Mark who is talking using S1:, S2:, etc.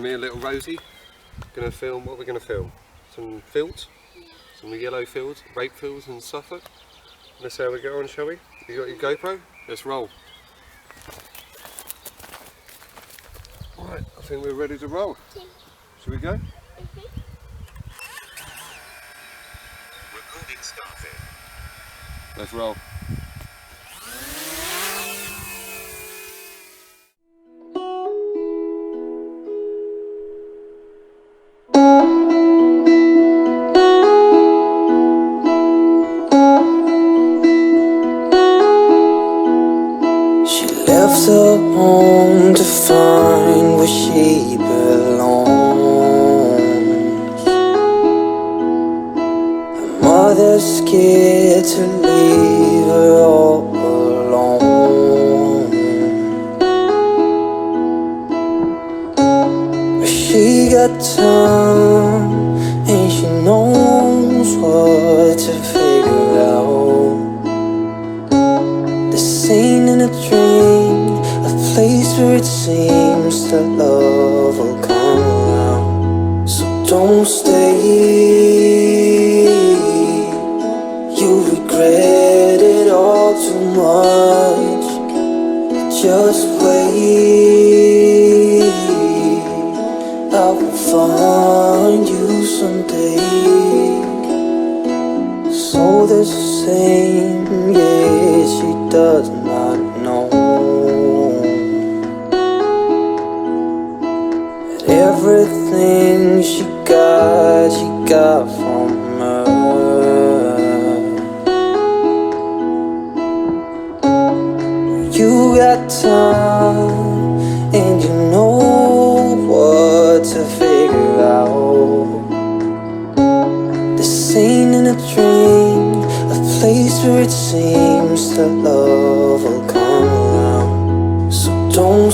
S1: So me and little Rosie gonna film. What we're gonna film? Some fields, some yellow fields, rape fields in Suffolk. Let's see how we get on, shall we? You got your GoPro? Let's roll. Right, I think we're ready to roll. Shall we go?
S2: Recording started.
S1: Let's roll.
S3: She left her home to find where she belongs. Her mother's scared to leave her all alone, but she got time and she knows what to figure out. Seen in a dream, a place where it seems that love will come around. So don't stay, you regret it all too much. Just wait, I will find you someday. So the same, yeah, she does not know that everything she got from her. You got time and you know what to figure out. The scene in a dream, a place where it seems that love will come around. So don't